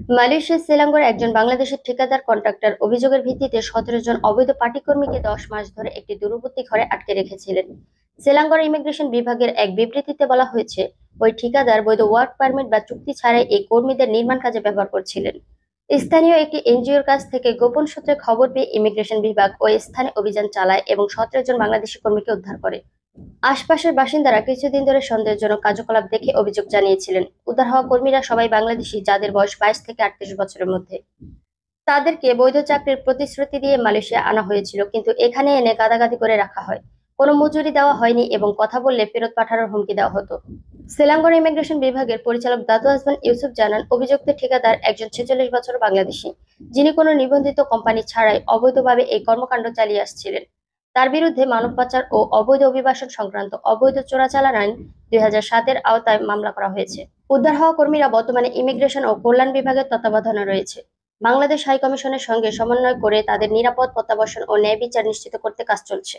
মালয়েশিয়ার সেলাঙ্গোর একজন বাংলাদেশের ঠিকাদার কন্ট্রাক্টর অভিযোগের ভিত্তিতে ১৭ জন অবৈধ পার্টি কর্মীকে ১০ মাস ধরে একটি দূরবর্তী ঘরে আটকে রেখেছিলেন। সেলাঙ্গোর ইমিগ্রেশন বিভাগের এক বিবৃতিতে বলা হয়েছে, ওই ঠিকাদার বৈধ ওয়ার্ক পারমিট বা চুক্তি ছাড়াই এই কর্মীদের নির্মাণ কাজে ব্যবহার করছিলেন। স্থানীয় একটি এনজিওর কাছ থেকে গোপন সূত্রে খবর পেয়ে ইমিগ্রেশন বিভাগ ওই স্থানে অভিযান চালায় এবং ১৭ জন বাংলাদেশি কর্মীকে উদ্ধার করে। আশপাশের বাসিন্দারা কিছুদিন ধরে সন্দেহজনক কার্যকলাপ দেখে অভিযোগ জানিয়েছিলেন। উদ্ধার হওয়া কর্মীরা সবাই বাংলাদেশি, যাদের বয়স ২২ থেকে ৩৮ বছরের মধ্যে। তাদেরকে বৈধ চাকরির প্রতিশ্রুতি দিয়ে মালয়েশিয়া আনা হয়েছিল, কিন্তু এখানে এনে গাদাগাদি করে রাখা হয়। কোনো মজুরি দেওয়া হয়নি এবং কথা বললে ফেরত পাঠানোর হুমকি দেওয়া হতো। সেলাঙ্গোর ইমিগ্রেশন বিভাগের পরিচালক দাদু হাসান ইউসুফ জানান, অভিযুক্ত ঠিকাদার একজন ৪৬ বছর বাংলাদেশি, যিনি কোনো নিবন্ধিত কোম্পানি ছাড়াই অবৈধভাবে এই কর্মকাণ্ড চালিয়ে আসছিলেন। তার বিরুদ্ধে মানব পাচার ও অবৈধ অভিবাসন সংক্রান্ত অবৈধ চোরাচালান আইন ২০০৭-এর আওতায় মামলা করা হয়েছে। উদ্ধার হওয়া কর্মীরা বর্তমানে ইমিগ্রেশন ও কল্যাণ বিভাগের তত্ত্বাবধানে রয়েছে। বাংলাদেশ হাই কমিশনের সঙ্গে সমন্বয় করে তাদের নিরাপদ প্রত্যাবাসন ও ন্যায় বিচার নিশ্চিত করতে কাজ চলছে।